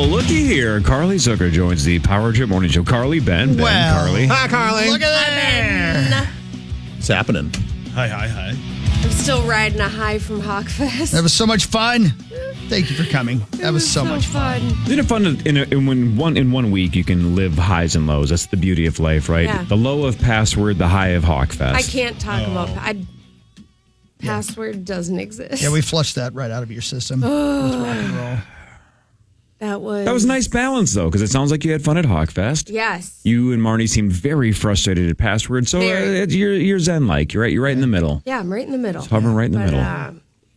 Well, looky here. Carly Zucker joins the Power Trip Morning Show. Carly, Ben, Carly. Hi, Carly. Look at there. What's happening? Hi. I'm still riding a high from Hawkfest. That was so much fun. Thank you for coming. That was so much fun. Isn't it fun in 1 week you can live highs and lows? That's the beauty of life, right? Yeah. The low of Password, the high of Hawkfest. I can't talk about Password doesn't exist. Yeah, we flushed that right out of your system with rock and roll. That was a nice balance, though, because it sounds like you had fun at Hawkfest. Yes. You and Marnie seemed very frustrated at Password, so you're zen-like. You're right in the middle. Yeah, I'm right in the middle. Just hovering right in the middle.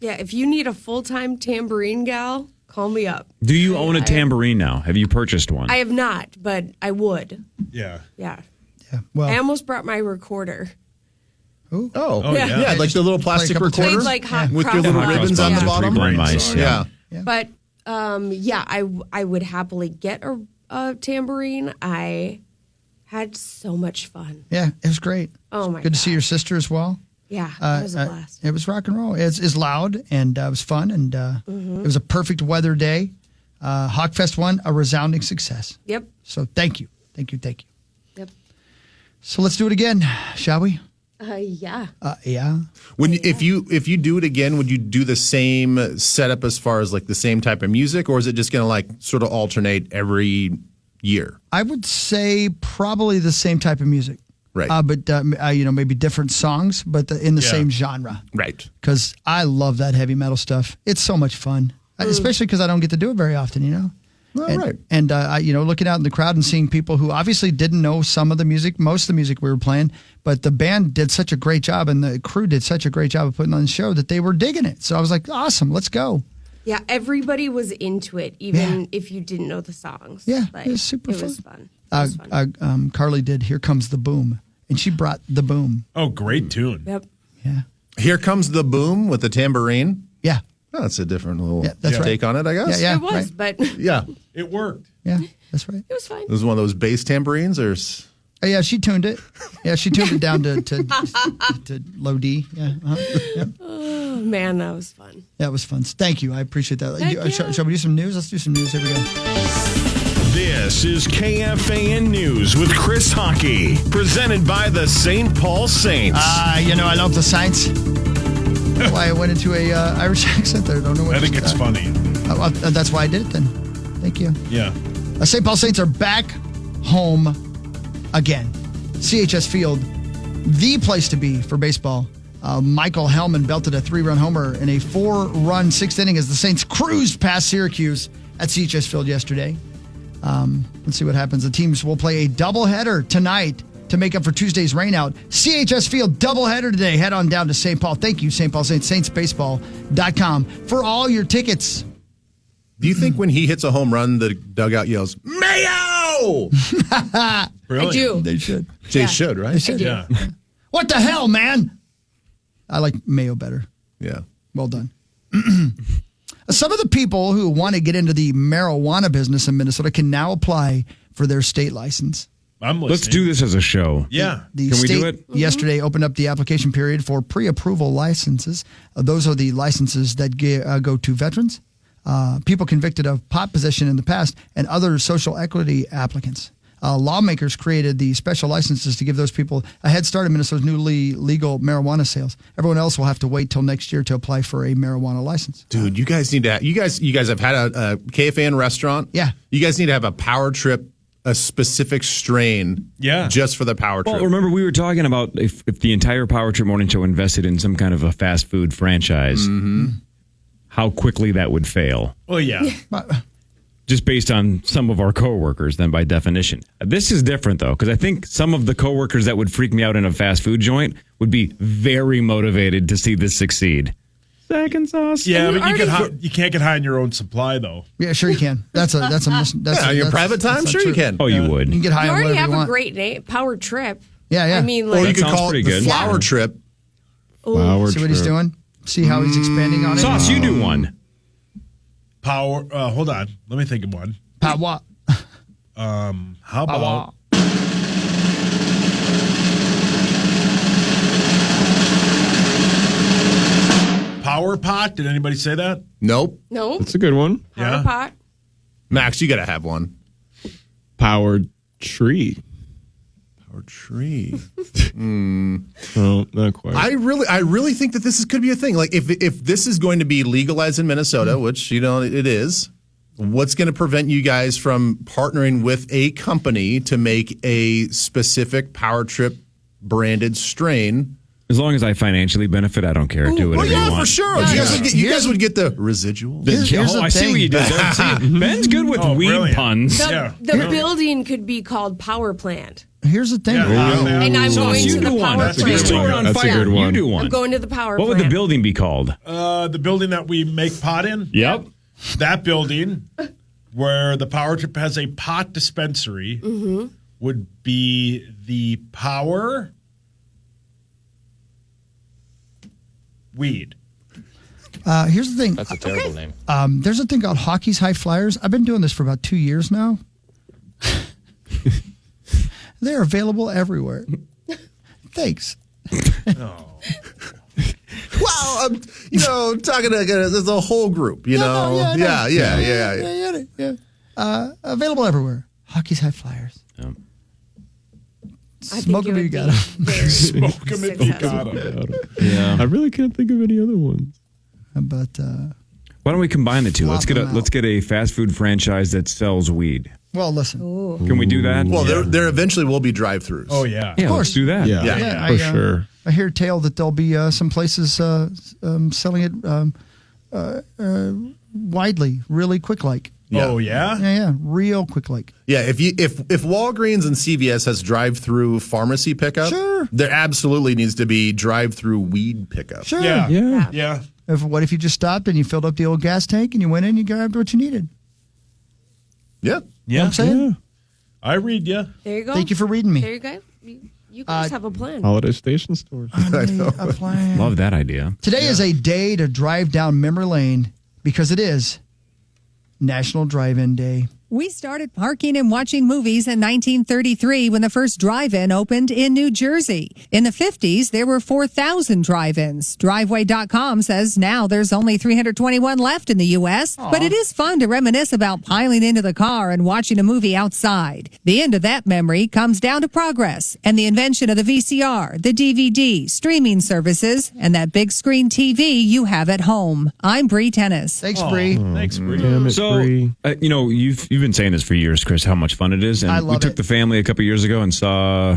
Yeah, if you need a full-time tambourine gal, call me up. Do you own a tambourine now? Have you purchased one? I have not, but I would. Yeah. Yeah. Well, I almost brought my recorder. Oh, yeah. Yeah, like the little plastic recorder Played like hot with cross your little buns. ribbons on the bottom. Three-blind mice. Yeah. But I would happily get a tambourine. I had so much fun. yeah, it was great. Oh my Good to see God. your sister as well. Yeah, it was a blast. It was rock and roll. It's loud and it was fun and it was a perfect weather day. Hawkfest won a resounding success. Yep. So thank you. Yep. So let's do it again, shall we? Yeah. Yeah. If you do it again, would you do the same setup as far as like the same type of music, or is it just going to like sort of alternate every year? I would say probably the same type of music. Right. But maybe different songs, but in the same genre. Right. Because I love that heavy metal stuff. It's so much fun, especially because I don't get to do it very often, you know? Right. And looking out in the crowd and seeing people who obviously didn't know some of the music, most of the music we were playing, but the band did such a great job and the crew did such a great job of putting on the show that they were digging it. So I was like, awesome, let's go. Yeah, everybody was into it, even if you didn't know the songs. Yeah, Like, it was super It was fun. fun. Carly did Here Comes the Boom, and she brought the boom. Oh, great tune. Yep. Yeah. Here comes the boom with the tambourine. Yeah. Oh, that's a different little that's take on it, I guess. Yeah. It was, right. but Yeah. It worked. Yeah, that's right. it was fun. This is one of those bass tambourines, or Oh, yeah, she tuned it. Yeah, she tuned it down to low D. Yeah. Yeah. Oh, man, that was fun. That was fun. Thank you. I appreciate that. Thank you. Shall we do some news? Let's do some news. Here we go. This is KFAN News with Chris Hockey, presented by the St. Paul Saints. I love the Saints. That's why I went into a Irish accent there. Don't know what I think it's funny. That's why I did it then. Thank you. Yeah. St. Paul Saints are back home again. CHS Field, the place to be for baseball. Michael Hellman belted a 3-run homer in a 4-run 6th inning as the Saints cruised past Syracuse at CHS Field yesterday. Let's see what happens. The teams will play a doubleheader tonight to make up for Tuesday's rainout. CHS Field doubleheader today. Head on down to St. Paul. Thank you, St. Paul Saints, saintsbaseball.com for all your tickets. do you think when he hits a home run, the dugout yells, Mayo? Really? I do. They should. They should, right? They should. Yeah. What the hell, man? I like Mayo better. Yeah. Well done. Some of the people who want to get into the marijuana business in Minnesota can now apply for their state license. I'm listening. Let's do this as a show. Yeah. The Can we state do it? yesterday opened up the application period for pre-approval licenses. Those are the licenses that go to veterans, people convicted of pot possession in the past, and other social equity applicants. Lawmakers created the special licenses to give those people a head start in Minnesota's newly legal marijuana sales. Everyone else will have to wait till next year to apply for a marijuana license. Dude, you guys need to. You guys have had a KFAN restaurant. Yeah. You guys need to have a power trip, a specific strain. Yeah. Just for the power trip. Well, remember we were talking about if the entire Power Trip Morning Show invested in some kind of a fast food franchise, how quickly that would fail. Oh, yeah. Just based on some of our coworkers, then by definition. This is different, though, because I think some of the coworkers that would freak me out in a fast food joint would be very motivated to see this succeed. Second sauce. Yeah, And but you can't get high on your own supply, though. Yeah, sure you can. That's yeah, your private time, sure you can. Oh, you would. You can get high You on already whatever have you a want. great name, Power Trip. Yeah, yeah. I mean, Or you like, could sounds call it pretty the good. flower Yeah. trip. Flower See what he's trip. doing? See how he's expanding on it? Sauce, you do one. Power. Hold on. Let me think of one. Power. How about Power Pot? Did anybody say that? Nope. no, That's a good one. Power Yeah. Pot. Max, you got to have one. Powered tree. Or tree. Oh, not quite. I really think that could be a thing. Like if this is going to be legalized in Minnesota, which it is, what's going to prevent you guys from partnering with a company to make a specific Power Trip branded strain? As long as I financially benefit, I don't care. Do whatever you want. For sure. You guys would get the residuals. Here's the I see thing. what you did there. See, Ben's good with weed brilliant. puns. The building could be called Power Plant. Here's the thing. And I'm going you to do the one. Power That's Plant. a good one. That's a good one. You do one. I'm going to the Power What Plant. would the building be called? The building that we make pot in? Yep. That building where the Power Trip has a pot dispensary would be the Power Weed. Here's the thing. That's a terrible name. There's a thing called Hockey's High Flyers. I've been doing this for about 2 years now. They're available everywhere. Thanks. Well, talking to there's a whole group, Yeah. Available everywhere. Hockey's High Flyers. Yeah. I Smoke think them it if you would got be 'em. very Smoke 'em if you successful. got 'em. Yeah. I really can't think of any other ones. But Why don't we combine the two? Swap them out. Let's get a fast food franchise that sells weed. well, listen. Can we do that? Well, there eventually will be drive-throughs. Oh, yeah. yeah, course. let's do that. Yeah, I, for sure. I hear tale that there'll be some places selling it widely, really quick like. Oh, yeah? Yeah, real quick like. Yeah, if Walgreens and CVS has drive-through pharmacy pickup, Sure. there absolutely needs to be drive-through weed pickup. Sure. Yeah. Yeah. Yeah. What if you just stopped and you filled up the old gas tank and you went in and you grabbed what you needed? Yeah. You know what Yeah. I'm saying? I read you. There you go. Thank you for reading me. There you go. You guys have a plan. Holiday station stores. I know. A plan. Love that idea. Today is a day to drive down memory lane because it is National Drive-In Day. We started parking and watching movies in 1933 when the first drive-in opened in New Jersey. In the 50s, there were 4,000 drive-ins. Driveway.com says now there's only 321 left in the U.S., but it is fun to reminisce about piling into the car and watching a movie outside. The end of that memory comes down to progress and the invention of the VCR, the DVD, streaming services, and that big screen TV you have at home. I'm Bree Tennis. Thanks, Bree. Thanks, Bree. Damn it, So, Bree. you've been saying this for years, Chris, how much fun it is. And I love we took it. the family a couple years ago and saw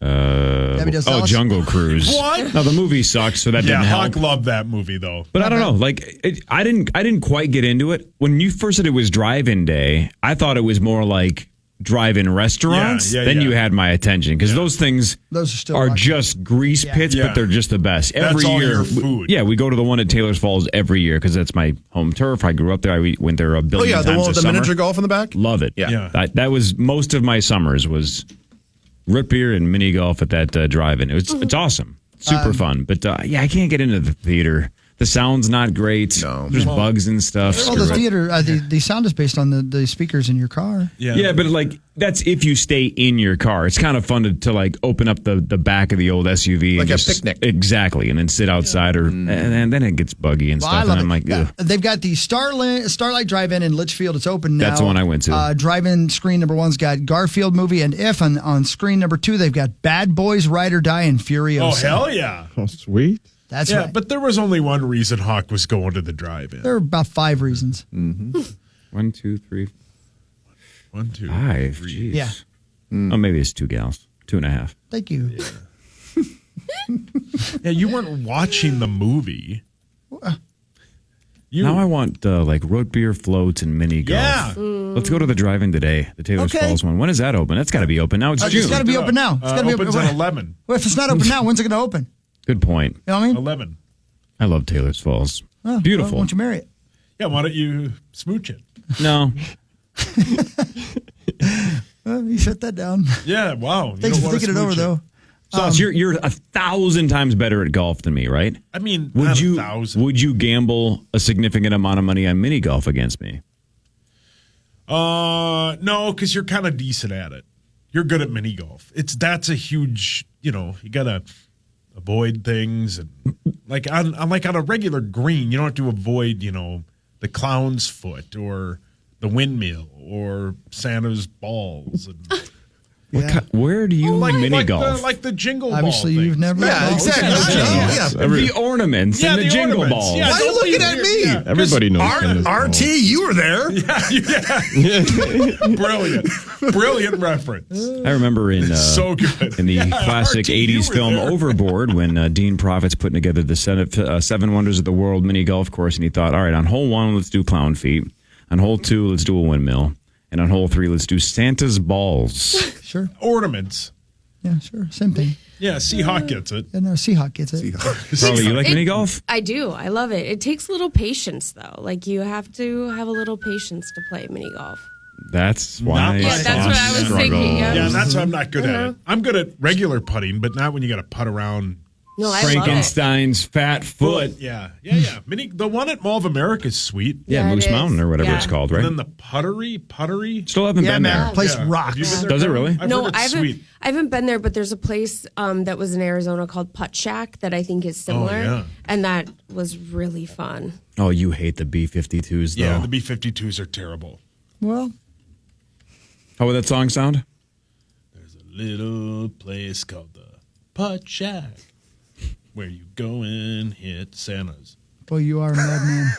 Debbie Does Dallas? Jungle Cruise. What? Now the movie sucks, so that Yeah, didn't help. Hawk loved that movie, though. But I don't know. Like, I didn't quite get into it. When you first said it was drive-in day, I thought it was more like drive-in restaurants. Yeah, then yeah. you had my attention because those things Those are still are rocking. just grease pits, Yeah. but they're just the best. That's Every all year, your food. we go to the one at Taylor's Falls every year because that's my home turf. I grew up there. I went there a Oh billion yeah, the times one with a the summer. miniature golf in the back. Love it. Yeah. That was most of my summers was root beer and mini golf at that drive-in. It's awesome, super fun. But I can't get into the theater. The sound's not great. No. There's bugs and stuff. Well, the Screw it. theater, the sound is based on the speakers in your car. Yeah, but like that's if you stay in your car. It's kind of fun to like open up the back of the old SUV Like and a just, picnic. Exactly, and then sit outside and then it gets buggy and Well, stuff. I And love I'm it. like, ugh. They've got the Starlight Drive-In in Litchfield. It's open now. That's the one I went to. Drive-in screen number one's got Garfield movie and If, and on screen number two they've got Bad Boys, Ride or Die, and Furiosa. Oh, hell yeah. Oh, sweet. That's Yeah, right. but there was only one reason Hawk was going to the drive-in. There are about 5 reasons. 1, 2, 3, 1, 2, 5. 3. Jeez. Yeah. Oh, maybe it's 2 gals, 2.5. Thank you. Yeah, you weren't watching the movie. Now I want like root beer floats and mini golf. Yeah. Let's go to the drive-in today. The Taylor's Okay. Falls one. When is that open? That's got to be open now. It's June. It's got to be open now. It's got to be opens open. at 11. Well, if it's not open now, when's it going to open? Good point. You know what I mean? 11. I love Taylor's Falls. Oh, Beautiful. Well, why don't you marry it? Yeah, why don't you smooch it? No. You shut that down. Yeah, wow. You Thanks don't for wanna thinking it over, smooch though. Sauce, you're 1,000 times better at golf than me, right? I mean, Would not you 1,000. would you gamble a significant amount of money on mini golf against me? No, because you're kind of decent at it. You're good at mini golf. That's a huge, you gotta avoid things and like on a regular green, you don't have to avoid, the clown's foot or the windmill or Santa's balls. And Where do you mini golf? Like the jingle Obviously, ball. you've never. Yeah, exactly. The ornaments and the jingle ornaments. balls. Yeah, Why are you looking at me? Yeah. Everybody knows. Santa's RT, you were there. Brilliant reference. I remember in So good. in the classic RT, you 80s were film there. Overboard when Dean Proffitt's putting together the Seven Wonders of the World mini golf course, and he thought, all right, on hole 1, let's do clown feet. On hole 2, let's do a windmill. And on hole 3, let's do Santa's balls. Sure. Ornaments. Yeah, sure. Same thing. Yeah, Seahawk gets it. Yeah, no, Seahawk gets it. Carly, you like mini golf? I do. I love it. It takes a little patience, though. Like, you have to have a little patience to play mini golf. That's why. Yeah, that's what I was thinking. Yeah. Yeah, that's why I'm not good at it. I'm good at regular putting, but not when you got to putt around. No, I love it. Frankenstein's fat foot. Yeah. The one at Mall of America is sweet. Yeah, Yeah, it Moose is. Mountain or whatever Yeah. it's called, And right? then the puttery. Still haven't Yeah, been man. there. Place Yeah. rocks. Have you been there, Does it Carl? really? I've No, heard it's sweet. I haven't been there, but there's a place that was in Arizona called Putt Shack that I think is similar. yeah. And that was really fun. Oh, you hate the B-52s, though. Yeah, the B-52s are terrible. Well, How would that song sound? There's a little place called the Putt Shack where you go and hit Santa's. boy, you are a madman.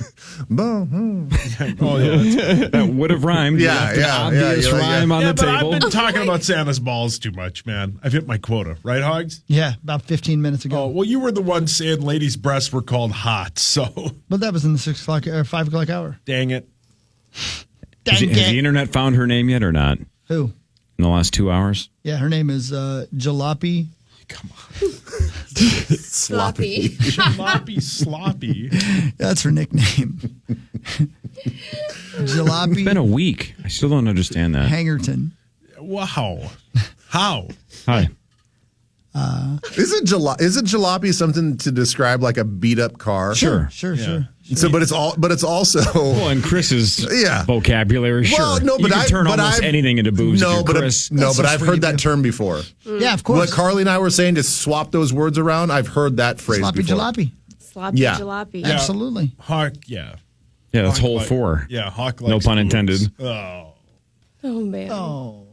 Oh, yeah. That would have rhymed. You Yeah, left an yeah, obvious yeah, rhyme on Yeah, the but table. I've been talking about Santa's balls too much, man. I've hit my quota, right, Hogs? Yeah, about 15 minutes ago. Oh, well, you were the one saying ladies' breasts were called hot, so But that was in the 6 o'clock or 5 o'clock hour. dang it. Has Dang the it. internet found her name yet or not? Who? In the last 2 hours? Yeah, her name is Jalopy. Sloppy. Sloppy. That's her nickname. Jalopy It's been a week. I still don't understand that. Hangerton. Wow. How? Hi. Isn't jalopy something to describe like a beat up car? Sure. So, but it's also. Well, in Chris's Yeah. vocabulary, sure. Well, no, you but can turn almost anything into booze if No, you're but Chris. That's so I've sweet heard of that you. term before. Yeah, of What course. Carly and I were saying to swap those words around. I've heard that phrase Sloppy before. jalopy. Sloppy Yeah. jalopy. Yeah. Absolutely. Hawk, yeah. Yeah, that's Hawk hole like- 4. Yeah, Hawk likes No pun booze. intended. Oh. Oh, man. Oh.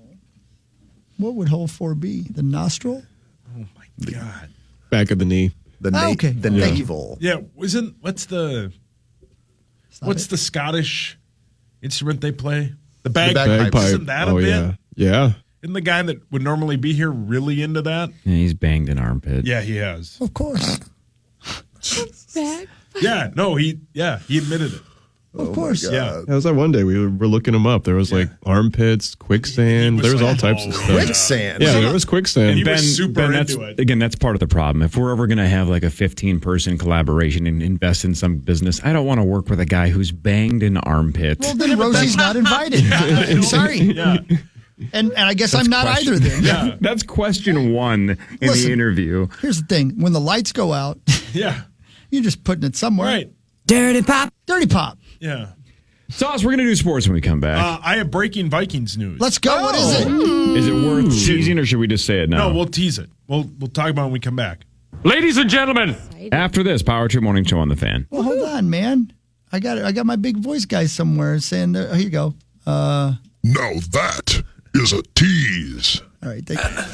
What would hole 4 be? The nostril? Oh, my God. Back of the knee. The okay. the Thank you. navel. Yeah, what's the Scottish instrument they play? The bagpipe. bagpipe. Isn't that a Oh, bit? yeah. Yeah. Isn't the guy that would normally be here really into that? Yeah, he's banged an armpit. Yeah, he has. Of course. Back. Yeah, no, he admitted it. Of course. Yeah. That was that one day we were looking them up. There was like armpits, quicksand. He There was all like, types of oh, stuff. Quicksand. Yeah, there was quicksand. And he was super that's, into it. Again, that's part of the problem. If we're ever going to have like a 15-person collaboration and invest in some business, I don't want to work with a guy who's banged an armpit. Well, then Rosie's not invited. I'm sorry. Yeah. And I guess I'm not either then. Yeah. That's question 1 in Listen. the interview. Here's the thing. When the lights go out, Yeah. you're just putting it somewhere. Right. Dirty pop. Dirty pop. Yeah. Sauce, we're going to do sports when we come back. I have breaking Vikings news. Let's go. What is it? Is it worth teasing or should we just say it now? No, we'll tease it. We'll talk about it when we come back. Ladies and gentlemen, after this Power Trip Morning Show on the Fan. Well, hold on, man. I got my big voice guy somewhere saying, here you go. Now that is a tease. All right. Thank you.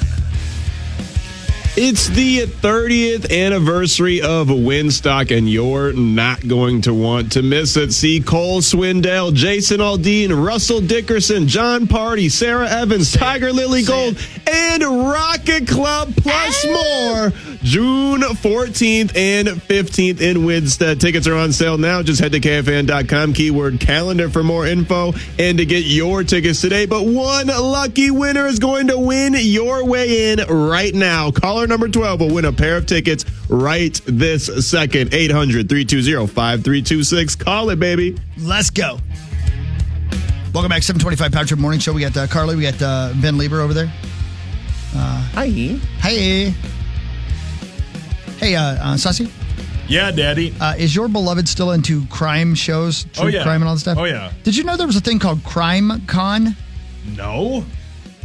It's the 30th anniversary of Winstock, and you're not going to want to miss it. See Cole Swindell, Jason Aldean, Russell Dickerson, John Party, Sarah Evans, Tiger Lily Gold, and Rocket Club, plus more. June 14th and 15th in Winstead. Tickets are on sale now. Just head to KFAN.com, keyword calendar for more info and to get your tickets today. But one lucky winner is going to win your way in right now. Caller number 12 will win a pair of tickets right this second. 800-320-5326. Call it, baby. Let's go. Welcome back. 725 Power Trip Morning Show. We got Carly. We got Ben Lieber over there. Hi. Hey. Hey, Sussy, Yeah, Daddy. is your beloved still into crime shows, true crime and all that stuff? Oh, yeah. Did you know there was a thing called Crime Con? No.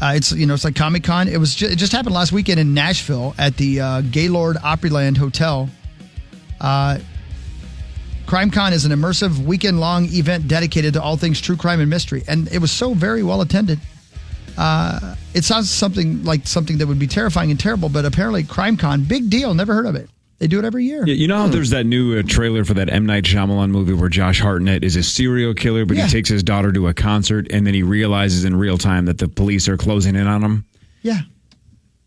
It's like Comic Con. It just happened last weekend in Nashville at the Gaylord Opryland Hotel. CrimeCon is an immersive weekend-long event dedicated to all things true crime and mystery. And it was so very well attended. It sounds something that would be terrifying and terrible, but apparently CrimeCon, big deal, never heard of it. They do it every year. Yeah, you know how there's that new trailer for that M. Night Shyamalan movie where Josh Hartnett is a serial killer, but he takes his daughter to a concert, and then he realizes in real time that the police are closing in on him? Yeah.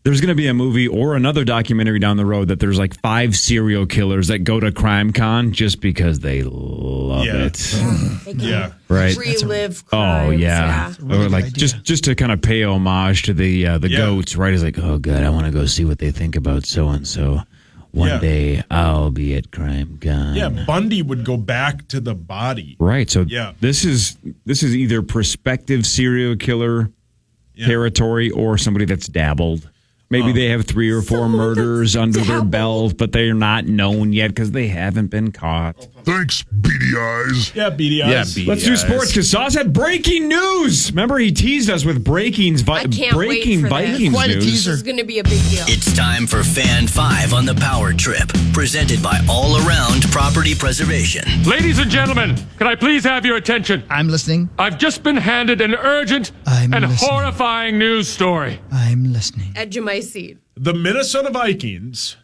There's going to be a movie or another documentary down the road that there's like 5 serial killers that go to CrimeCon just because they love it. They can Yeah. Right. relive Oh crimes. yeah, really or like good idea. just to kind of pay homage to the goats, right? He's like, oh god, I want to go see what they think about so and so. One day I'll be at CrimeCon. Yeah, Bundy would go back to the body. Right. So this is either prospective serial killer territory or somebody that's dabbled. Maybe they have 3 or 4 murders under their belt, but they're not known yet because they haven't been caught. Thanks, beady eyes. Yeah, beady eyes. Yeah, Let's do sports because Sauce had breaking news. Remember, he teased us with breaking I can't wait for this. Vikings Quite a news. teaser. This is going to be a big deal. It's time for Fan 5 on the Power Trip, presented by All Around Property Preservation. Ladies and gentlemen, can I please have your attention? I'm listening. I've just been handed an urgent I'm and listening. horrifying news story. I'm listening. Edge of my seat. The Minnesota Vikings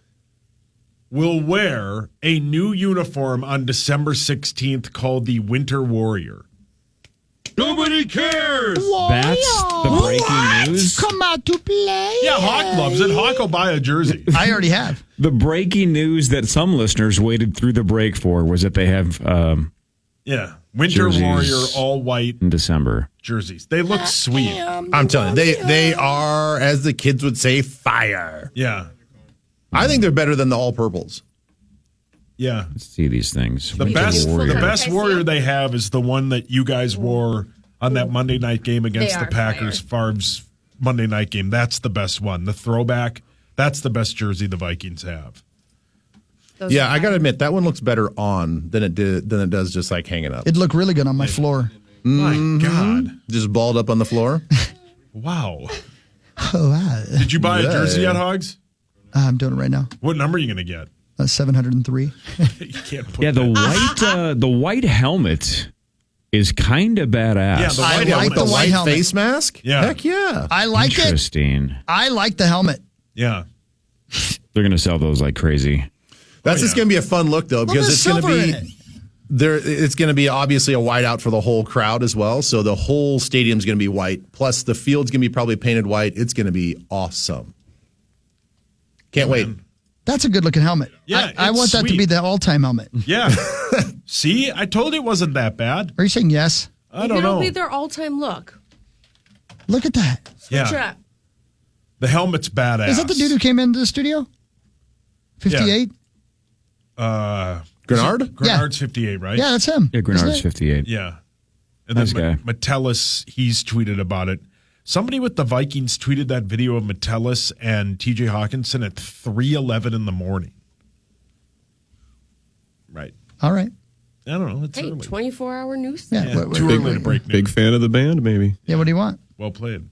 will wear a new uniform on December 16th called the Winter Warrior. Nobody cares. That's the breaking news. Come out to play. Yeah, Hawk loves it. Hawk will buy a jersey. I already have. The breaking news that some listeners waited through the break for was that they have Yeah, Winter Jerseys. Warrior all white in December. jerseys. They look sweet. I'm telling you, they are, as the kids would say, fire. Yeah, I think they're better than the all purples. yeah. Let's see these things. The best Can I warrior see? they have is the one that you guys wore on that Monday night game against They the are Packers. Favre's Monday night game. That's the best one. The throwback. That's the best jersey the Vikings have. Those Yeah, are I got to admit that one looks beter on than it does just like hanging up. It'd look really good on my floor. My God! Just balled up on the floor. Wow. Oh, wow. Did you buy a jersey Yeah. yet, Hogs? I'm doing it right now. What number are you going to get? 703. You can't put Yeah, the white helmet is kind of badass. Yeah, the I white like helmet. the white helmet. face mask. Yeah. Heck yeah. I like it. Interesting. I like the helmet. Yeah. They're gonna sell those like crazy. That's just going to be a fun look though, because there's it's going to silver be in it. there. It's going to be obviously a whiteout for the whole crowd as well. So the whole stadium's going to be white. Plus the field's going to be probably painted white. It's going to be awesome. Can't wait. That's a good looking helmet. Yeah, I it's want that to sweet. be the all time helmet. Yeah. See, I told you it wasn't that bad. Are you saying yes? I don't It'll know. be their all-time look. Look at that. Switch Yeah. up. The helmet's badass. Is that the dude who came into the studio? 58? Grenard? Grenard's 58, right? Yeah, that's him. Yeah, isn't Grenard's it? 58. Yeah. And Nice then guy. Metellus, he's tweeted about it. Somebody with the Vikings tweeted that video of Metellus and TJ Hawkinson at 3:11 in the morning. Right. All right. I don't know. It's Hey, early. 24-hour news. Yeah. Yeah, too early to break news. Big fan of the band, maybe. Yeah, what do you want? Well played.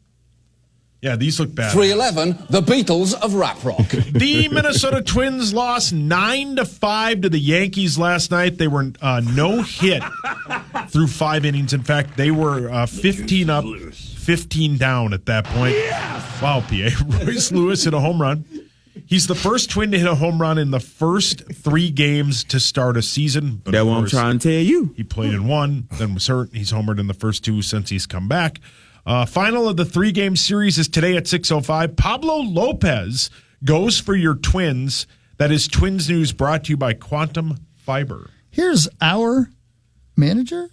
Yeah, these look bad. 311, the Beatles of rap rock. The Minnesota Twins lost 9-5 to the Yankees last night. They were no hit through 5 innings. In fact, they were 15 up, 15 down at that point. Wow, PA. Royce Lewis hit a home run. He's the first Twin to hit a home run in the first 3 games to start a season. But That's of what I'm course, trying to tell you. he played in 1, then was hurt. He's homered in the first 2 since he's come back. Final of the 3-game series is today at 6:05. Pablo Lopez goes for your Twins. That is Twins News brought to you by Quantum Fiber. Here's our manager.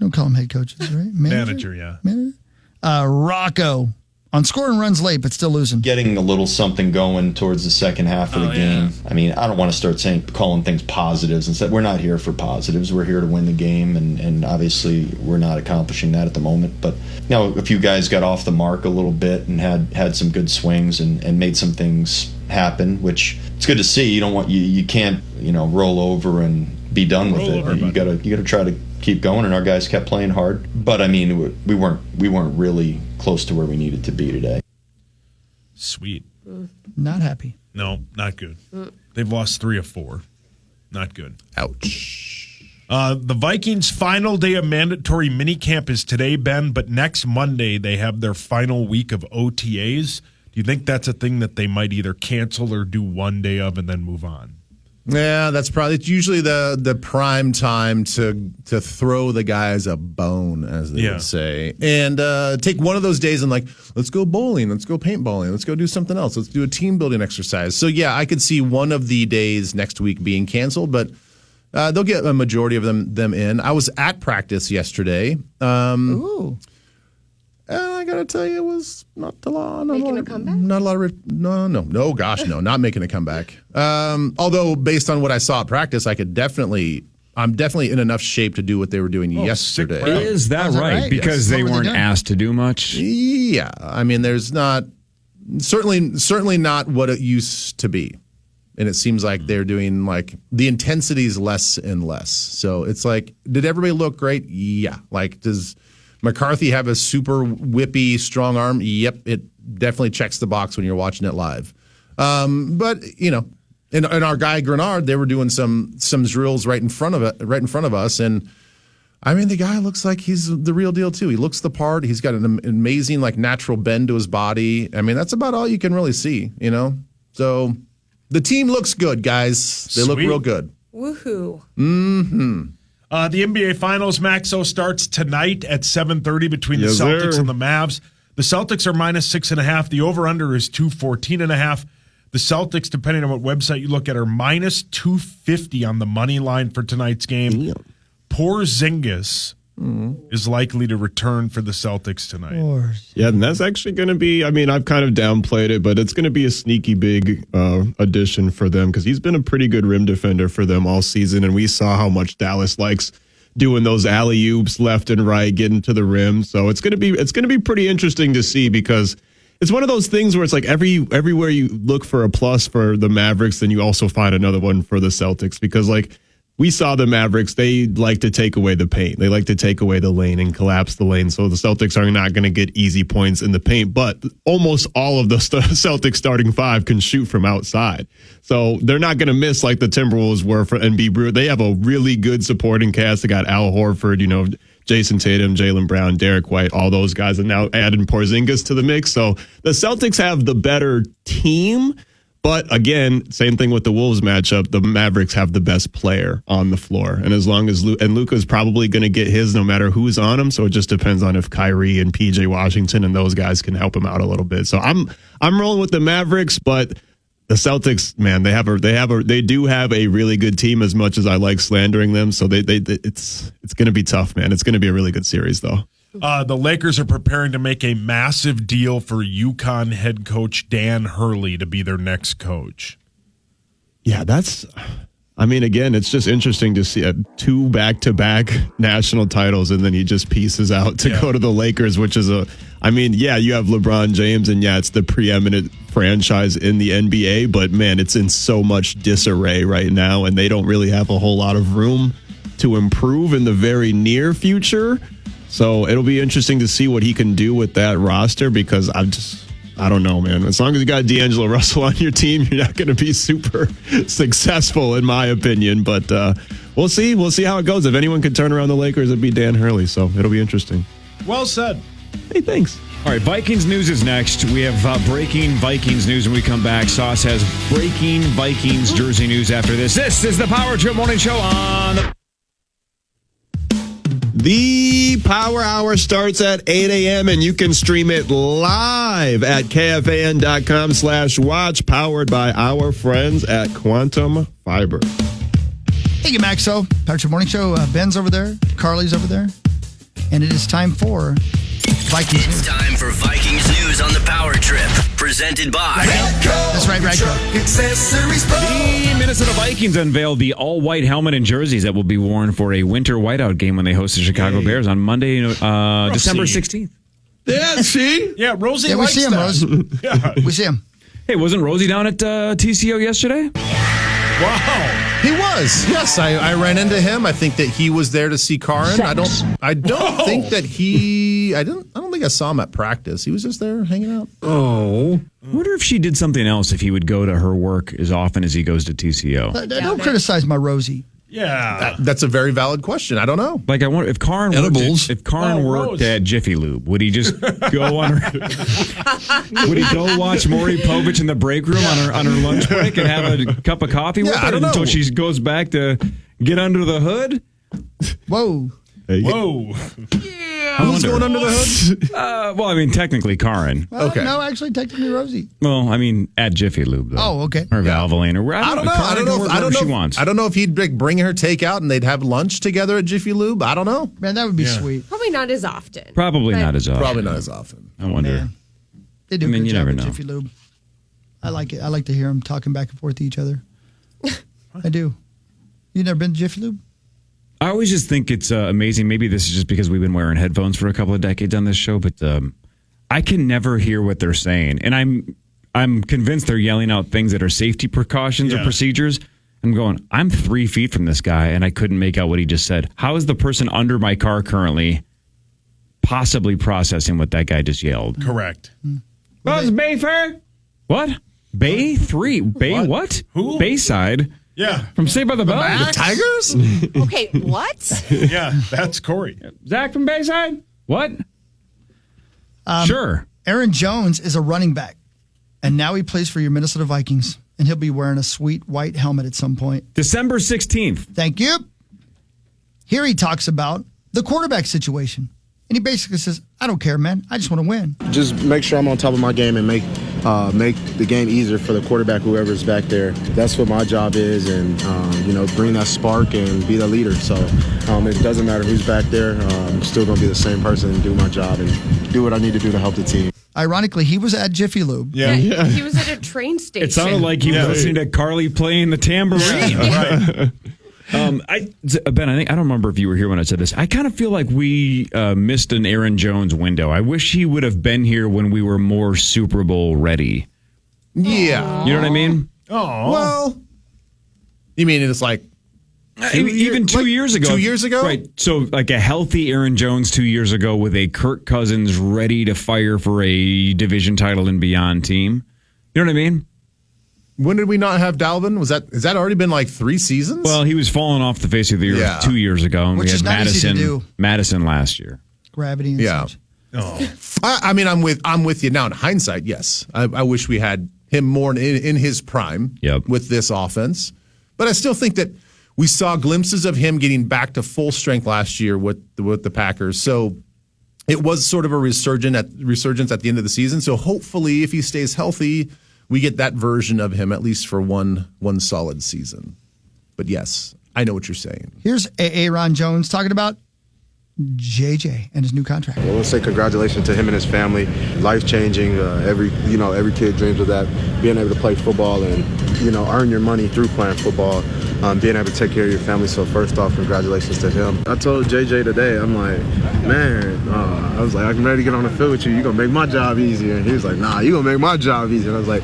Don't call him head coaches, right? Manager, yeah. Manager? Rocco. On scoring runs late, but still losing. Getting a little something going towards the second half of the game. I mean, I don't want to start calling things positives and say we're not here for positives. We're here to win the game, and obviously we're not accomplishing that at the moment. But a few guys got off the mark a little bit and had some good swings and made some things happen, which it's good to see. You can't roll over and be done with it. You gotta try to keep going, and our guys kept playing hard. But I mean, we weren't really close to where we needed to be today. Sweet. Not happy. No, not good. They've lost 3 of 4. Not good. Ouch. The Vikings' final day of mandatory minicamp is today, Ben, but next Monday they have their final week of OTAs. Do you think that's a thing that they might either cancel or do one day of and then move on? Yeah, it's usually the prime time to throw the guys a bone, as they would say, and take one of those days and let's go bowling, let's go paintballing, let's go do something else, let's do a team building exercise. So yeah, I could see one of the days next week being canceled, but they'll get a majority of them in. I was at practice yesterday. Ooh. And I gotta tell you, it was not a lot. Making a comeback? Not a lot of. No, gosh, no, not making a comeback. Although, based on what I saw at practice, I'm definitely in enough shape to do what they were doing yesterday. Is that right? Because they weren't asked to do much? Yeah, I mean, there's not certainly not what it used to be, and it seems like they're doing the intensity is less and less. So it's did everybody look great? Yeah. Does McCarthy have a super whippy, strong arm? Yep, it definitely checks the box when you're watching it live. But and our guy Grenard, they were doing some drills right in front of us, and I mean the guy looks like he's the real deal too. He looks the part. He's got an amazing natural bend to his body. I mean that's about all you can really see, So the team looks good, guys. They look real good. Woohoo! Mm-hmm. The NBA Finals, Maxo, starts tonight at 7:30 between the Celtics and the Mavs. The Celtics are -6.5. The over-under is 214.5. The Celtics, depending on what website you look at, are -250 on the money line for tonight's game. Yeah. Porzingis is likely to return for the Celtics tonight. Yeah, and that's actually going to be, I've kind of downplayed it, but it's going to be a sneaky big addition for them because he's been a pretty good rim defender for them all season, and we saw how much Dallas likes doing those alley-oops left and right, getting to the rim. So it's going to be pretty interesting to see because it's one of those things where it's everywhere you look for a plus for the Mavericks, then you also find another one for the Celtics because we saw the Mavericks, they like to take away the paint. They like to take away the lane and collapse the lane. So the Celtics are not going to get easy points in the paint, but almost all of the Celtics starting five can shoot from outside. So they're not going to miss like the Timberwolves were for NB Brewer. They have a really good supporting cast. They got Al Horford, Jason Tatum, Jaylen Brown, Derek White, all those guys, and now adding Porzingis to the mix. So the Celtics have the better team. But again, same thing with the Wolves matchup. The Mavericks have the best player on the floor. And as long as Luka's probably going to get his no matter who's on him. So it just depends on if Kyrie and PJ Washington and those guys can help him out a little bit. So I'm rolling with the Mavericks, but the Celtics, man, they do have a really good team as much as I like slandering them. So it's going to be tough, man. It's going to be a really good series though. The Lakers are preparing to make a massive deal for UConn head coach Dan Hurley to be their next coach. Yeah, again, it's just interesting to see 2 back-to-back national titles, and then he just pieces out to go to the Lakers, which is you have LeBron James, and it's the preeminent franchise in the NBA, but man, it's in so much disarray right now, and they don't really have a whole lot of room to improve in the very near future. So it'll be interesting to see what he can do with that roster because I don't know, man. As long as you got D'Angelo Russell on your team, you're not going to be super successful, in my opinion. But we'll see. We'll see how it goes. If anyone could turn around the Lakers, it'd be Dan Hurley. So it'll be interesting. Well said. Hey, thanks. All right, Vikings news is next. We have breaking Vikings news when we come back. Sauce has breaking Vikings jersey news after this. This is the Power Trip Morning Show on The Power Hour starts at 8 a.m. and you can stream it live at KFAN.com/watch, powered by our friends at Quantum Fiber. Thank you, Maxo. Power Trip Morning Show. Ben's over there. Carly's over there. And it is time for Vikings news. It's time for Vikings news on the Power Trip, presented by That's right, Radco. Accessories Pro. The Minnesota Vikings unveiled the all-white helmet and jerseys that will be worn for a winter whiteout game when they host the Chicago Bears on Monday, December 16th. Yeah, see? Yeah, Rosie Yeah, we likes see him, that. Rose. Yeah. We see him. Hey, wasn't Rosie down at TCO yesterday? Wow. He was. Yes, I ran into him. I think that he was there to see Karin. I don't think that I don't think I saw him at practice. He was just there hanging out. Oh. I wonder if she did something else if he would go to her work as often as he goes to TCO. Don't criticize my Rosie. Yeah. That's a very valid question. I don't know. Like, I wonder if Karn worked at Jiffy Lube, would he just go on her? Would he go watch Maury Povich in the break room on her lunch break and have a cup of coffee with her until she goes back to get under the hood? Whoa. Whoa. Who's going under the hood? Well, I mean, technically Karin. Well, Okay. No, actually, technically Rosie. Well, I mean, at Jiffy Lube, though. Oh, okay. Or Valvoline, or I don't know. I don't know. Wherever she wants. I don't know if he'd bring her takeout and they'd have lunch together at Jiffy Lube. I don't know. Man, that would be sweet. Probably not as often. Probably not as often. Probably not as often. I wonder. Man. They do I mean, a good you job never at know. Jiffy Lube. I like it. I like to hear them talking back and forth to each other. I do. You never been to Jiffy Lube? I always just think it's amazing. Maybe this is just because we've been wearing headphones for a couple of decades on this show, but I can never hear what they're saying, and I'm convinced they're yelling out things that are safety precautions or procedures. I'm going, I'm 3 feet from this guy, and I couldn't make out what he just said. How is the person under my car currently possibly processing what that guy just yelled? Correct. Buzz Bayfair? What? Bay 3? Bay what? Who? Bayside? Yeah. From Saved by the Bell? The Tigers? Okay, what? Yeah, that's Corey. Zach from Bayside? What? Sure. Aaron Jones is a running back, and now he plays for your Minnesota Vikings, and he'll be wearing a sweet white helmet at some point. December 16th. Thank you. Here he talks about the quarterback situation. And he basically says, I don't care, man. I just want to win. Just make sure I'm on top of my game and make the game easier for the quarterback, whoever's back there. That's what my job is, and, bring that spark and be the leader. So it doesn't matter who's back there. I'm still going to be the same person and do my job and do what I need to do to help the team. Ironically, he was at Jiffy Lube. Yeah. He was at a train station. It sounded like he was listening to Carly playing the tambourine. Right. Ben, I don't remember if you were here when I said this. I kind of feel like we missed an Aaron Jones window. I wish he would have been here when we were more Super Bowl ready. Yeah. You know what I mean? Oh. Well, you mean it's like even 2 years ago. 2 years ago? Right. So like a healthy Aaron Jones 2 years ago with a Kirk Cousins ready to fire for a division title and beyond team. You know what I mean? When did we not have Dalvin? Has that already been like 3 seasons? Well, he was falling off the face of the earth 2 years ago, and Which we is had not easy to do. Madison last year. Gravity and such. Oh. I mean, I'm with you now. In hindsight, yes, I wish we had him more in his prime with this offense. But I still think that we saw glimpses of him getting back to full strength last year with the Packers. So it was sort of a resurgence at the end of the season. So hopefully, if he stays healthy, we get that version of him at least for one solid season. But yes, I know what you're saying. Here's Aaron Jones talking about JJ and his new contract. I want to say congratulations to him and his family. Life-changing. Every kid dreams of that. Being able to play football and, earn your money through playing football. Being able to take care of your family. So first off, congratulations to him. I told JJ today, I'm like, man, I was like, I'm ready to get on the field with you. You're going to make my job easier. And he was like, nah, you're going to make my job easier. And I was like,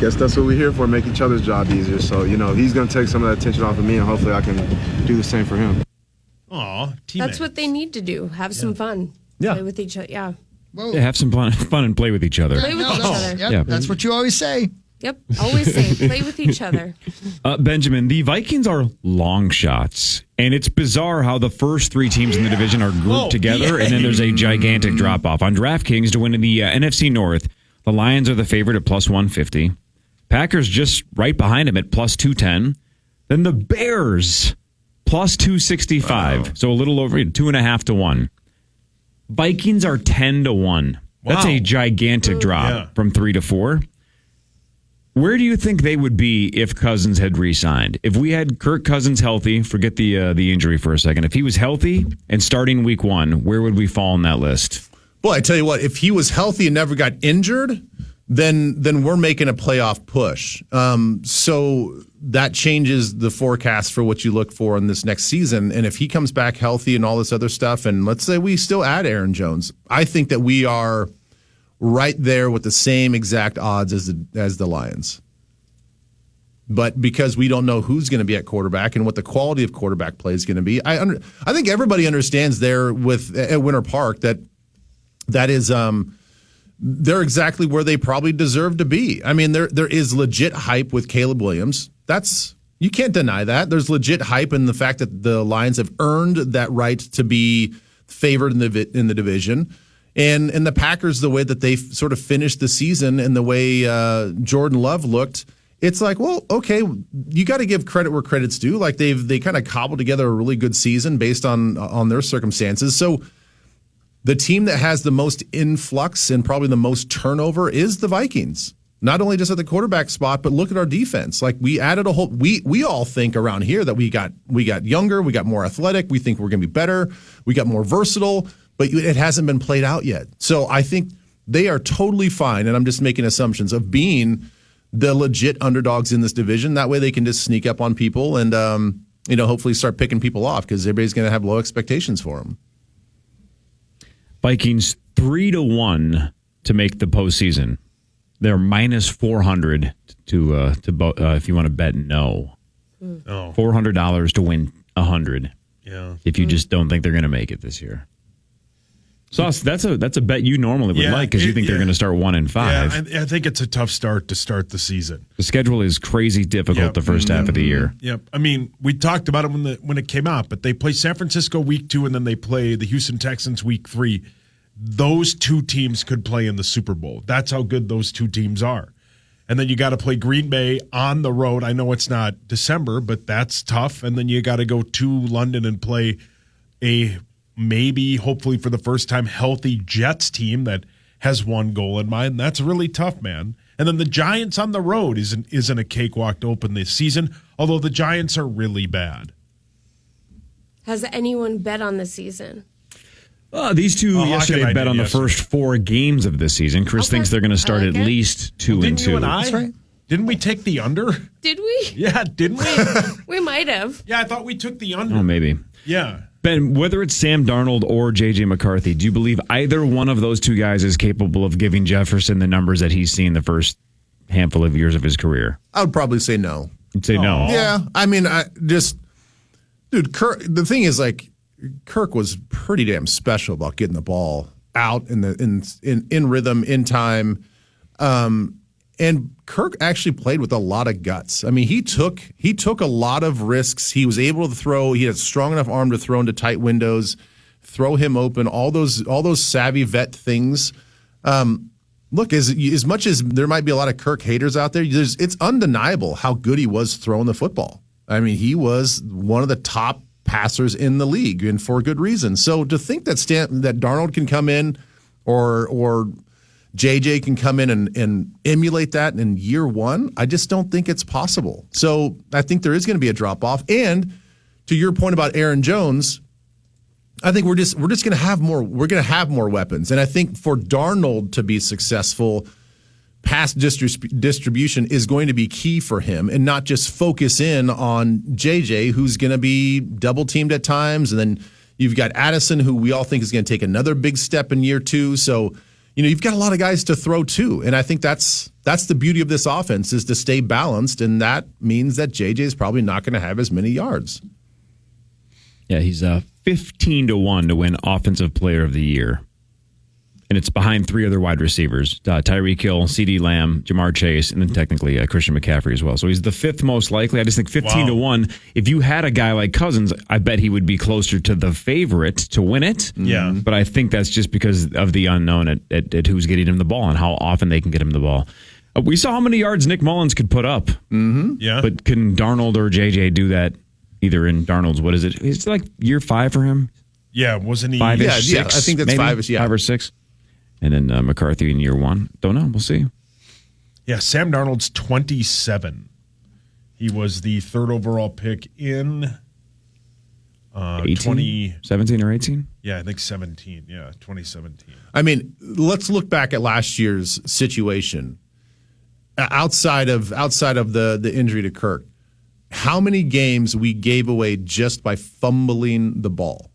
guess that's what we're here for, make each other's job easier. So, he's going to take some of that attention off of me, and hopefully I can do the same for him. Aw, That's what they need to do. Have some fun. Yeah. Play with each other. Yeah. Yeah, have some fun and play with each other. Play with each other. Yep, Yeah. that's what you always say. Yep. Always say play with each other. Benjamin, the Vikings are long shots, and it's bizarre how the first 3 teams in the division are grouped together, and then there's a gigantic drop-off. On DraftKings, to win in the NFC North, the Lions are the favorite at plus 150. Packers just right behind them at plus 210. Then the Bears, plus 265. So a little over 2.5 to 1. Vikings are 10 to 1. That's a gigantic drop from 3 to 4. Where do you think they would be if Cousins had re-signed? If we had Kirk Cousins healthy, forget the injury for a second. If he was healthy and starting week 1, where would we fall on that list? Boy, I tell you what, if he was healthy and never got injured, then we're making a playoff push. So that changes the forecast for what you look for in this next season. And if he comes back healthy and all this other stuff, and let's say we still add Aaron Jones, I think that we are right there with the same exact odds as the Lions. But because we don't know who's going to be at quarterback and what the quality of quarterback play is going to be, I think everybody understands there at Winter Park that is they're exactly where they probably deserve to be. I mean, there is legit hype with Caleb Williams. That's You can't deny that. There's legit hype in the fact that the Lions have earned that right to be favored in the division. And the Packers, the way that they sort of finished the season and the way Jordan Love looked, it's like, well, okay, you got to give credit where credit's due. Like they kind of cobbled together a really good season based on their circumstances. So the team that has the most influx and probably the most turnover is the Vikings. Not only just at the quarterback spot, but look at our defense. Like we added a whole. We all think around here that we got younger, we got more athletic. We think we're going to be better. We got more versatile, but it hasn't been played out yet. So I think they are totally fine, and I'm just making assumptions of being the legit underdogs in this division. That way they can just sneak up on people and hopefully start picking people off because everybody's going to have low expectations for them. Vikings 3-1 to make the postseason. They're minus 400 to if you want to bet no. $400 to win 100. Yeah. If you just don't think they're going to make it this year. So that's a bet you normally would like because you think they're going to start 1-5. Yeah, I think it's a tough start to start the season. The schedule is crazy difficult the first half of the year. Yep. I mean, we talked about it when it came out, but they play San Francisco week 2 and then they play the Houston Texans week 3. Those two teams could play in the Super Bowl. That's how good those two teams are. And then you got to play Green Bay on the road. I know it's not December, but that's tough. And then you got to go to London and play a maybe, hopefully for the first time, healthy Jets team that has one goal in mind. That's really tough, man. And then the Giants on the road isn't a cakewalk to open this season, although the Giants are really bad. Has anyone bet on the season? These two yesterday bet on the first 4 games of this season. Chris thinks they're going to start at least 2-2. You and I? That's right. Didn't we take the under? Did we? Yeah, didn't we? We might have. Yeah, I thought we took the under. Oh, maybe. Yeah. Ben, whether it's Sam Darnold or J.J. McCarthy, do you believe either one of those two guys is capable of giving Jefferson the numbers that he's seen the first handful of years of his career? I would probably say no. You'd say no. Yeah, I mean, dude, Kirk. The thing is, like, Kirk was pretty damn special about getting the ball out in rhythm, in time. And Kirk actually played with a lot of guts. I mean, he took a lot of risks. He was able to throw. He had a strong enough arm to throw into tight windows, throw him open. All those savvy vet things. Look, as much as there might be a lot of Kirk haters out there, it's undeniable how good he was throwing the football. I mean, he was one of the top passers in the league, and for good reason. So to think that that Darnold can come in, or JJ can come in and emulate that in year one, I just don't think it's possible. So I think there is going to be a drop off. And to your point about Aaron Jones, I think we're just going to have more. We're going to have more weapons, and I think for Darnold to be successful, pass distribution is going to be key for him, and not just focus in on JJ, who's going to be double teamed at times, and then you've got Addison, who we all think is going to take another big step in year 2. So, you've got a lot of guys to throw to, and I think that's the beauty of this offense is to stay balanced, and that means that JJ is probably not going to have as many yards. Yeah, he's 15-1 to win Offensive Player of the Year. And it's behind 3 other wide receivers, Tyreek Hill, CeeDee Lamb, Jamar Chase, and then technically Christian McCaffrey as well. So he's the 5th most likely. I just think 15-1. If you had a guy like Cousins, I bet he would be closer to the favorite to win it. Yeah. But I think that's just because of the unknown at who's getting him the ball and how often they can get him the ball. We saw how many yards Nick Mullins could put up. Mm-hmm. Yeah. But can Darnold or JJ do that either in Darnold's, what is it? It's like year 5 for him? Yeah, wasn't he? 5-ish, 6, I think that's maybe? 5-ish, yeah. 5 or 6. And then McCarthy in year 1. Don't know. We'll see. Yeah, Sam Darnold's 27. He was the 3rd overall pick in 17 or 18? Yeah, I think 17. Yeah, 2017. I mean, let's look back at last year's situation. Outside of the injury to Kirk, how many games we gave away just by fumbling the ball?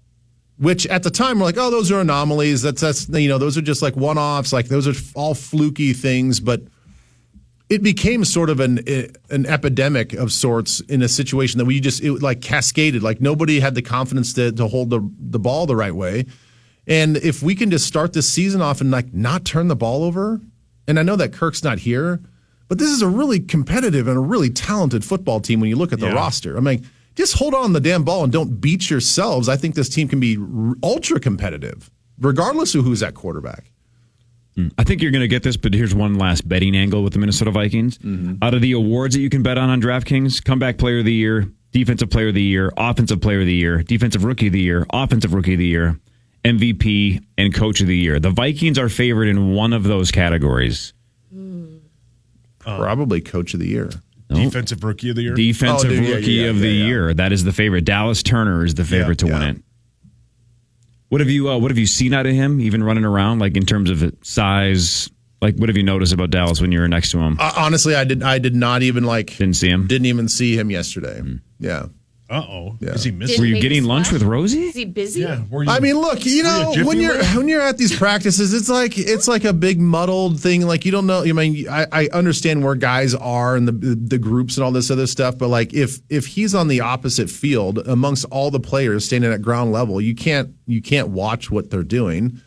Which at the time we're like, oh, those are anomalies. That's those are just like one-offs. Like those are all fluky things. But it became sort of an epidemic of sorts in a situation that it like cascaded. Like nobody had the confidence to hold the ball the right way. And if we can just start this season off and like not turn the ball over, and I know that Kirk's not here, But this is a really competitive and a really talented football team when you look at the roster. I mean, just hold on the damn ball and don't beat yourselves. I think this team can be ultra competitive, regardless of who's at quarterback. I think you're going to get this, but here's one last betting angle with the Minnesota Vikings. Out of the awards that you can bet on DraftKings, Comeback Player of the Year, Defensive Player of the Year, Offensive Player of the Year, Defensive Rookie of the Year, Offensive Rookie of the Year, MVP, and Coach of the Year. The Vikings are favored in one of those categories. Probably Coach of the Year. Defensive Rookie of the Year? Defensive Rookie of the Year. That is the favorite. Dallas Turner is the favorite to win it. What have you seen out of him, even running around, like in terms of size? Like, what have you noticed about Dallas when you were next to him? Honestly, I did not even Didn't see him? Didn't even see him yesterday. Yeah. Uh-oh. Yeah. Is he missing? Were you getting lunch with Rosie? Is he busy? Yeah. I mean, look, when you're at these practices, it's like a big muddled thing. Like, you don't know. I mean, I understand where guys are and the groups and all this other stuff, but like if he's on the opposite field amongst all the players standing at ground level, you can't watch what they're doing.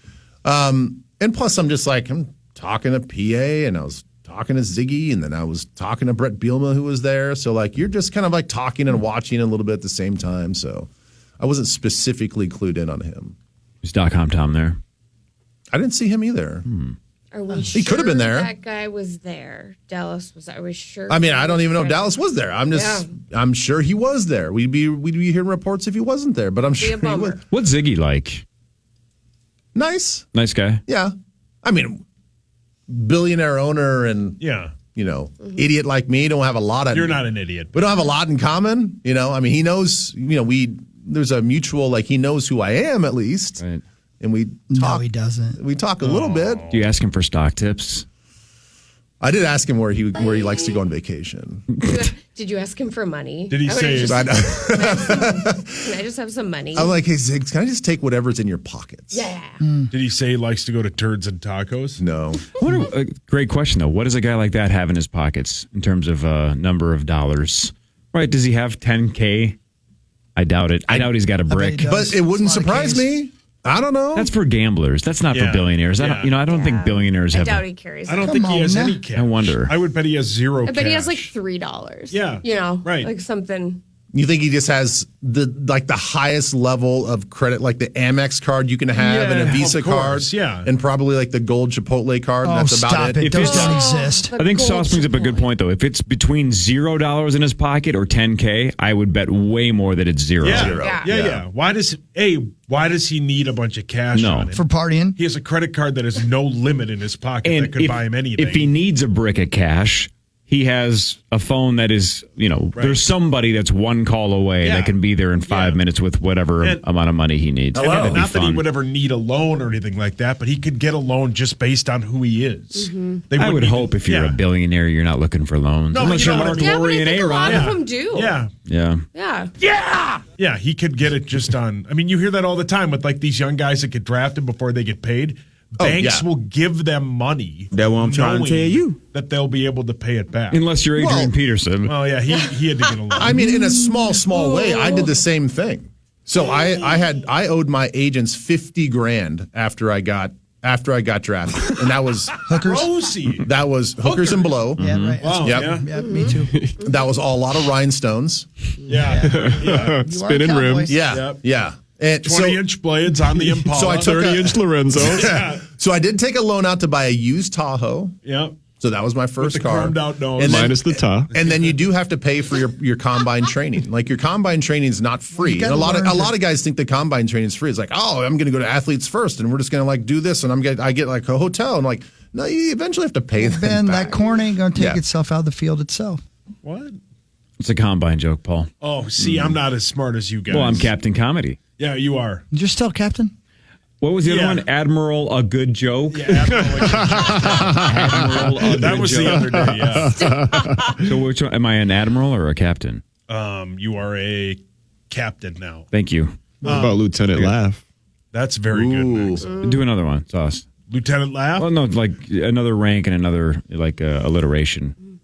And plus, I'm talking to PA, and I was talking to Ziggy, and then I was talking to Brett Bielema, who was there. So, like, you're just kind of like talking and watching a little bit at the same time. So I wasn't specifically clued in on him. Is .com Tom there? I didn't see him either. Are we He could have been there. That guy was there. Dallas was. Are we sure? I mean, I don't even know if Dallas was there. I'm sure he was there. We'd be hearing reports if he wasn't there, but I'm sure he was. What's Ziggy like? Nice guy. Yeah, I mean, billionaire owner and idiot like me don't have a lot of. You're not an idiot. We don't have a lot in common. I mean, he knows. There's a mutual, like, he knows who I am at least, right. And we talk. No, he doesn't. We talk a little bit. Do you ask him for stock tips? I did ask him where he likes to go on vacation. Did you ask him for money? Did he say? Can I just have some money? I'm like, hey, Ziggs, can I just take whatever's in your pockets? Yeah. Did he say he likes to go to turds and tacos? No. Great question, though. What does a guy like that have in his pockets in terms of number of dollars? Right? Does he have $10K? I doubt it. I doubt he's got a brick. But it wouldn't surprise me. I don't know. That's for gamblers. That's not for billionaires. I don't think billionaires have. I doubt he carries. I don't think he has any cash. I wonder. I would bet he has zero. I bet he has like $3. Yeah. Right. Like something. You think he just has the highest level of credit, like the Amex card you can have, and a Visa card, and probably like the gold Chipotle card. And that's about it. Those don't exist. I think Sauce brings up a good point, though. If it's between $0 in his pocket or $10K, I would bet way more that it's zero. Yeah. Why does he need a bunch of cash on him? For partying? He has a credit card that has no limit in his pocket that could buy him anything. If he needs a brick of cash, he has a phone that is, there's somebody that's one call away that can be there in 5 minutes with whatever amount of money he needs. Not that he would ever need a loan or anything like that, but he could get a loan just based on who he is. Mm-hmm. I would hope if you're a billionaire, you're not looking for loans. No, unless you're Mark Lori and A-Rod. A lot of them do. Yeah, he could get it just on. I mean, you hear that all the time with like these young guys that get drafted before they get paid. Banks will give them money. That's what I'm trying to tell you. That they'll be able to pay it back. Unless you're Adrian Peterson. Well, yeah, he had to get a loan. I mean, in a small way, I did the same thing. So I owed my agents $50,000 after I got drafted, and that was Rosie. That was hookers and blow. Yeah, right. Wow, yeah, me too. That was a lot of rhinestones. Yeah. Spinning rims. Yeah. And 20-inch blades on the Impala. So I took 30-inch Lorenzo. So I did take a loan out to buy a used Tahoe. Yeah. So that was my first car. Chromed out nose. And then, minus the top. And then you do have to pay for your combine training. Like, your combine training is not free. And a lot of guys think the combine training is free. It's like, oh, I'm going to go to Athletes First, and we're just going to like do this, and I get like a hotel. And like, no, you eventually have to pay them Ben, back. that corn ain't going to take itself out of the field itself. What? It's a combine joke, Paul. Oh, see, I'm not as smart as you guys. Well, I'm Captain Comedy. Yeah, you are. You're still captain? What was the other one? Admiral, a good joke? Yeah, Admiral, that was the other day, yeah. So which one? Am I an admiral or a captain? You are a captain now. Thank you. What about Lieutenant Laugh? That's very good, Max. Do another one, Sauce. Lieutenant Laugh? Well, no, like another rank and another alliteration.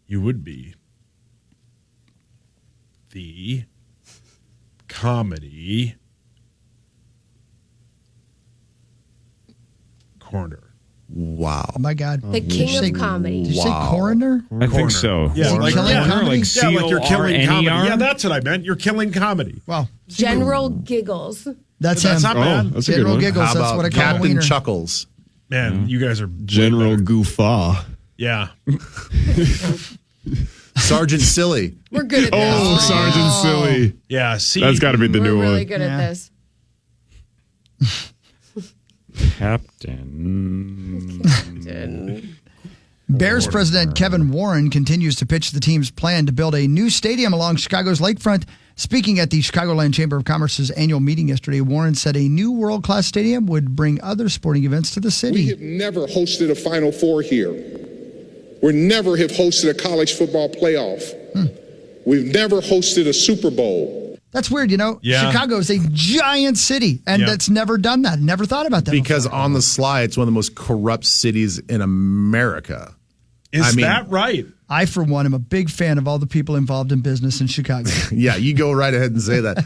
You would be the comedy corner. Wow. Oh my God. The king of comedy. Did you say coroner? I think so. Yeah, like killing comedy? like you're killing comedy. C-O-R-N-E-R? Yeah, that's what I meant. You're killing comedy. Well, General Giggles. that's That's him. not bad. That's a good General one. Giggles. How That's about what I call Captain Wiener. Chuckles? Man, you guys are General Guffaw. Yeah. Sergeant Silly. We're good at this. Oh, Sergeant Silly. Yeah, see. That's got to be the We're new really one. good Yeah. at this. Captain. Bears president Kevin Warren continues to pitch the team's plan to build a new stadium along Chicago's lakefront. Speaking at the Chicagoland Chamber of Commerce's annual meeting yesterday, Warren said a new world-class stadium would bring other sporting events to the We city. have never hosted a Final Four here. We never have hosted a college football playoff. We've never hosted a Super Bowl. That's weird, you know? Yeah. Chicago is a giant city, and Yeah. that's never done that. Never thought about that Because before. on the sly, it's one of the most corrupt cities in America. Is I mean- that right? I, for one, am a big fan of all the people involved in business in Chicago. Yeah, you go right ahead and say that.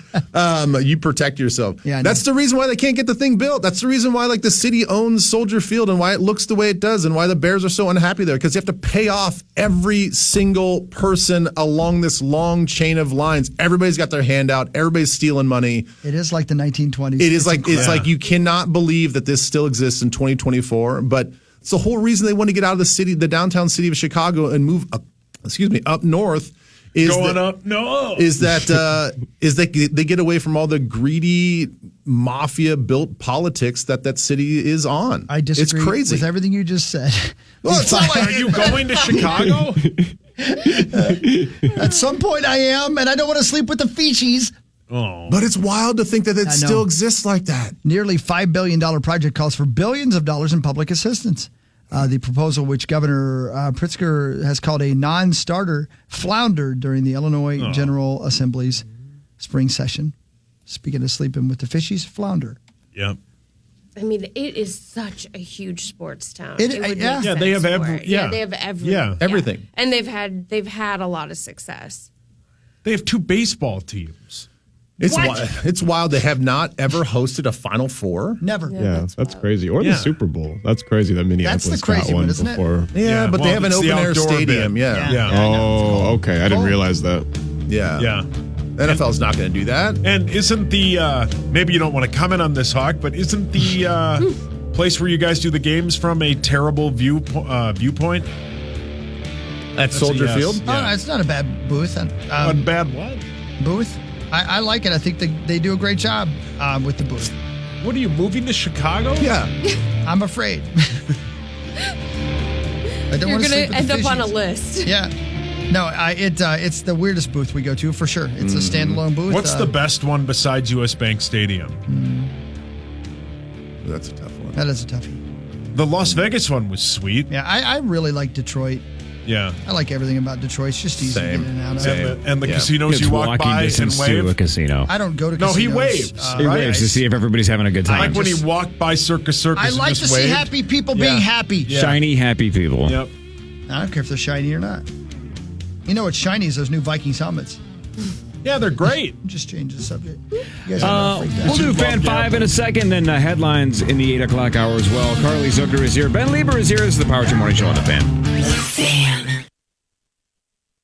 You protect yourself. Yeah, I know. That's the reason why they can't get the thing built. That's the reason why, like, the city owns Soldier Field and why it looks the way it does and why the Bears are so unhappy there, because you have to pay off every single person along this long chain of lines. Everybody's got their hand out. Everybody's stealing money. It is like the 1920s. It is like incredible. it's like you cannot believe that this still exists in 2024. But it's the whole reason they want to get out of the city, the downtown city of Chicago, and move up. Up north. Is Going that, up? No. Is that they get away from all the greedy mafia-built politics that city is on? I disagree It's crazy. with everything you just said. Well, it's not like Are you going to Chicago? At some point I am, and I don't want to sleep with the Fishis. Oh. But it's wild to think that it I know. still exists like that. Nearly $5 billion project calls for billions of dollars in public assistance. The proposal, which Governor Pritzker has called a non-starter, floundered during the Illinois General Assembly's spring session. Speaking of sleeping with the fishies, flounder. Yep. I mean, it is such a huge sports town. It- It would yeah. make Yeah, they sense have for every- it. yeah. They have every, Yeah. Everything. And they've had a lot of success. They have two baseball teams. It's wild. They have not ever hosted a Final Four. Never. Yeah, that's crazy. Or Yeah. the Super Bowl. That's crazy that Minneapolis That's the crazy got one one, isn't it? before. Yeah, but they well, have an it's the open-air outdoor stadium. bit. Yeah. Yeah. Oh, okay. I didn't realize that. Yeah. Yeah. The NFL's not going to do that. And isn't the maybe you don't want to comment on this, Hawk, but isn't the place where you guys do the games from a terrible viewpoint? At Soldier yes. Field? Oh, no, it's not a bad booth. A bad what? Booth? I like it. I think they do a great job with the booth. What are you moving to Chicago? Yeah. I'm afraid. I don't You're want to going sleep to with the end up on a fishies. list. Yeah. No, it's the weirdest booth we go to for sure. It's a standalone booth. What's the best one besides US Bank Stadium? That's a tough one. That is a toughie. The Las Vegas one was sweet. Yeah, I really like Detroit. Yeah. I like everything about Detroit. It's just easy Same. to get in and out of. Same. And the Yeah. casinos It's you walk walking by and distance wave. to a casino. I don't go to No, casinos. he waves. He right? waves to see if everybody's having a good time. Like when he walked by Circus Circus I and like to just see waved. happy people Yeah. being happy. Yeah. Shiny, happy people. Yep. I don't care if they're shiny or not. You know what's shiny is those new Vikings helmets. Yeah, they're great. Just change the subject. You guys are freaked out. We'll do Fan 5 in a second, then headlines in the 8 o'clock hour as well. Carly Zucker is here. Ben Lieber is here. This is the Power Trip Morning Show on the Fan. Fan.